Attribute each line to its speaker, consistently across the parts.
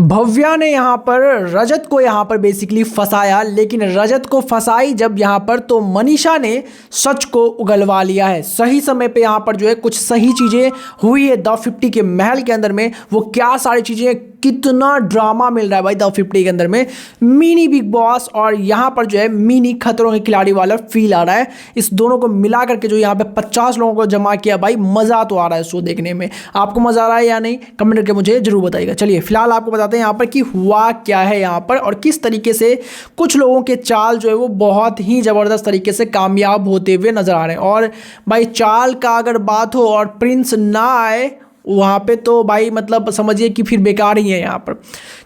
Speaker 1: भव्या ने यहाँ पर रजत को यहाँ पर बेसिकली फंसाया, लेकिन रजत को फंसाई जब यहाँ पर तो मनीषा ने सच को उगलवा लिया है। सही समय पे यहाँ पर जो है कुछ सही चीज़ें हुई है द 50 के महल के अंदर में। वो क्या सारी चीज़ें, कितना ड्रामा मिल रहा है भाई द 50 के अंदर में। मिनी बिग बॉस और यहाँ पर जो है मिनी खतरों के खिलाड़ी वाला फील आ रहा है। इस दोनों को मिला करके जो यहाँ पे 50 लोगों को जमा किया भाई, मज़ा तो आ रहा है शो देखने में। आपको मज़ा आ रहा है या नहीं, कमेंट करके मुझे जरूर बताइएगा। चलिए फिलहाल आपको बताते हैं यहाँ पर कि हुआ क्या है यहाँ पर और किस तरीके से कुछ लोगों के चाल जो है वो बहुत ही ज़बरदस्त तरीके से कामयाब होते हुए नजर आ रहे हैं। और भाई चाल का अगर बात हो और प्रिंस ना आए वहाँ पे तो भाई मतलब समझिए कि फिर बेकार ही है यहाँ पर।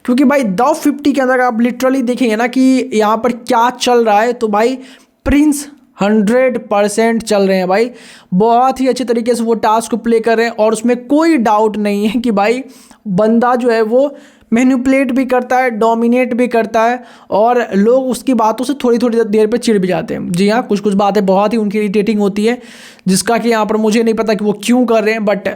Speaker 1: क्योंकि भाई द 50 के अंदर आप लिटरली देखेंगे ना कि यहाँ पर क्या चल रहा है, तो भाई प्रिंस 100% चल रहे हैं भाई। बहुत ही अच्छे तरीके से वो टास्क को प्ले कर रहे हैं और उसमें कोई डाउट नहीं है कि भाई बंदा जो है वो मैनिपुलेट भी करता है, डोमिनेट भी करता है और लोग उसकी बातों से थोड़ी थोड़ी देर पे चिढ़ भी जाते हैं। जी हाँ, कुछ कुछ बातें बहुत ही उनकी इरिटेटिंग होती है, जिसका कि यहाँ पर मुझे नहीं पता कि वो क्यों कर रहे हैं, बट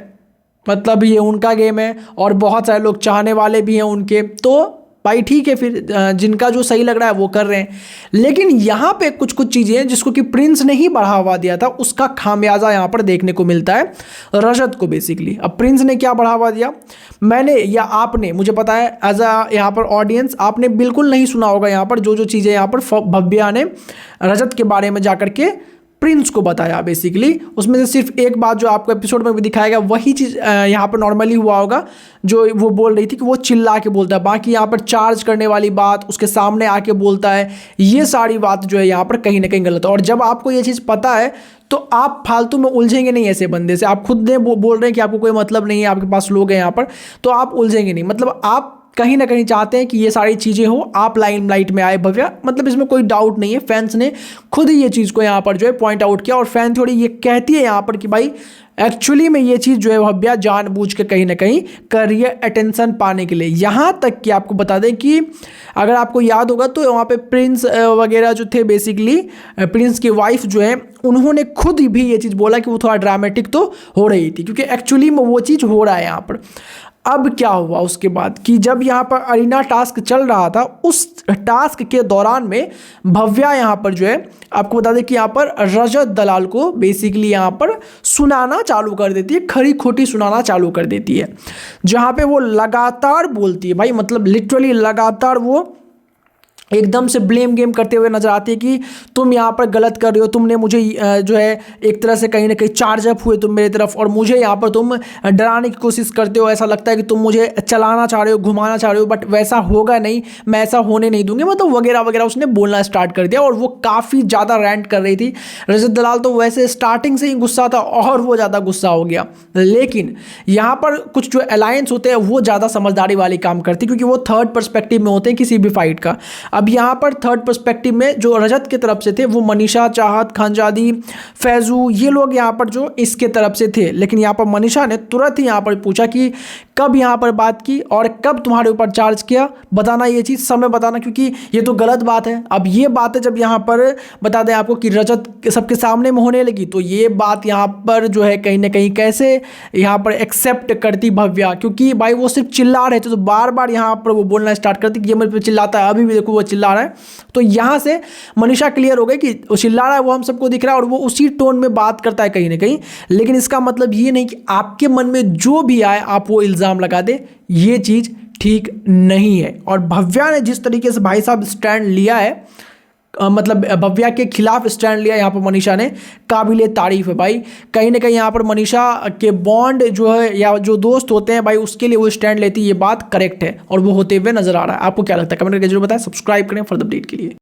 Speaker 1: मतलब ये उनका गेम है और बहुत सारे लोग चाहने वाले भी हैं उनके, तो भाई ठीक है, फिर जिनका जो सही लग रहा है वो कर रहे हैं। लेकिन यहाँ पे कुछ कुछ चीज़ें हैं जिसको कि प्रिंस ने ही बढ़ावा दिया था, उसका खामियाजा यहाँ पर देखने को मिलता है रजत को बेसिकली। अब प्रिंस ने क्या बढ़ावा दिया, मैंने या आपने, मुझे पता है एज अ यहाँ पर ऑडियंस आपने बिल्कुल नहीं सुना होगा यहाँ पर जो जो चीज़ें यहाँ पर भव्या ने रजत के बारे में जाकर के प्रिंस को बताया बेसिकली। उसमें से सिर्फ एक बात जो आपको एपिसोड में भी दिखाएगा वही चीज़ यहाँ पर नॉर्मली हुआ होगा, जो वो बोल रही थी कि वो चिल्ला के बोलता है। बाकी यहाँ पर चार्ज करने वाली बात, उसके सामने आके बोलता है, ये सारी बात जो है यहाँ पर कहीं ना कहीं गलत है। और जब आपको ये चीज़ पता है तो आप फालतू में उलझेंगे नहीं ऐसे बंदे से। आप खुद ने बोल रहे हैं कि आपको कोई मतलब नहीं है, आपके पास लोग हैं यहाँ पर, तो आप उलझेंगे नहीं। मतलब आप कहीं ना कहीं चाहते हैं कि ये सारी चीज़ें हो, आप लाइमलाइट में आए भव्या, मतलब इसमें कोई डाउट नहीं है। फैंस ने खुद ही ये चीज़ को यहाँ पर जो है पॉइंट आउट किया और फैन थोड़ी ये कहती है यहाँ पर कि भाई एक्चुअली में ये चीज़ जो है भव्या जानबूझ के कहीं ना कहीं कर रही है अटेंशन पाने के लिए। यहाँ तक कि आपको बता दें कि अगर आपको याद होगा तो वहाँ पे प्रिंस वगैरह जो थे बेसिकली, प्रिंस की वाइफ जो है उन्होंने खुद भी ये चीज़ बोला कि वो थोड़ा ड्रामेटिक तो हो रही थी, क्योंकि एक्चुअली में वो चीज़ हो रहा है यहाँ पर। अब क्या हुआ उसके बाद कि जब यहाँ पर अरीना टास्क चल रहा था, उस टास्क के दौरान में भव्या यहाँ पर जो है आपको बता दें कि यहाँ पर रजत दलाल को बेसिकली यहाँ पर सुनाना चालू कर देती है, खरी खोटी सुनाना चालू कर देती है, जहाँ पे वो लगातार बोलती है भाई, मतलब लिटरली लगातार वो एकदम से ब्लेम गेम करते हुए नजर आती है कि तुम यहाँ पर गलत कर रहे हो, तुमने मुझे जो है एक तरह से कहीं ना कहीं चार्ज अप हुए तुम मेरी तरफ और मुझे यहाँ पर तुम डराने की कोशिश करते हो। ऐसा लगता है कि तुम मुझे चलाना चाह रहे हो, घुमाना चाह रहे हो, बट वैसा होगा नहीं, मैं ऐसा होने नहीं दूंगी, मतलब वगैरह वगैरह उसने बोलना स्टार्ट कर दिया। और वो काफ़ी ज़्यादा रैंट कर रही थी। रजत दलाल तो वैसे स्टार्टिंग से ही गुस्सा था और वो ज़्यादा गुस्सा हो गया। लेकिन यहाँ पर कुछ जो अलायंस होते हैं वो ज़्यादा समझदारी वाली काम करती, क्योंकि वो थर्ड पर्सपेक्टिव में होते हैं किसी भी फाइट का। अब यहाँ पर थर्ड पर्सपेक्टिव में जो रजत की तरफ से थे वो मनीषा, चाहत, खानजादी, फैजू, ये लोग यहाँ पर जो इसके तरफ से थे। लेकिन यहाँ पर मनीषा ने तुरंत ही यहाँ पर पूछा कि कब यहाँ पर बात की और कब तुम्हारे ऊपर चार्ज किया, बताना ये चीज़, समय बताना, क्योंकि ये तो गलत बात है। अब ये बातें जब यहाँ पर बता दें आपको कि रजत सबके सामने में होने लगी, तो ये बात यहाँ पर जो है कहीं ना कहीं कैसे यहाँ पर एक्सेप्ट करती भव्या, क्योंकि भाई वो सिर्फ चिल्ला रहे थे तो बार बार यहाँ पर वो बोलना स्टार्ट करती कि ये मेरे पे चिल्लाता है, अभी भी देखो वो चिल्ला रहा है। तो यहाँ से मनीषा क्लियर हो गई कि वो चिल्ला रहा है, वो हम सबको दिख रहा है और वो उसी टोन में बात करता है कहीं ना कहीं। लेकिन इसका मतलब ये नहीं कि आपके मन में जो भी आए आप वो इल्ज़ाम लगा दे, ये चीज़ ठीक नहीं है। और भव्या ने जिस तरीके से भाई साहब स्टैंड लिया है, मतलब भव्या के खिलाफ स्टैंड लिया यहाँ पर मनीषा ने, काबिले तारीफ है भाई। कहीं ना कहीं यहाँ पर मनीषा के बॉन्ड जो है या जो दोस्त होते हैं भाई, उसके लिए वो स्टैंड लेती है, ये बात करेक्ट है और वो होते हुए नजर आ रहा है। आपको क्या लगता है कमेंट करके जरूर बताएं। सब्सक्राइब करें फॉर द अपडेट के लिए।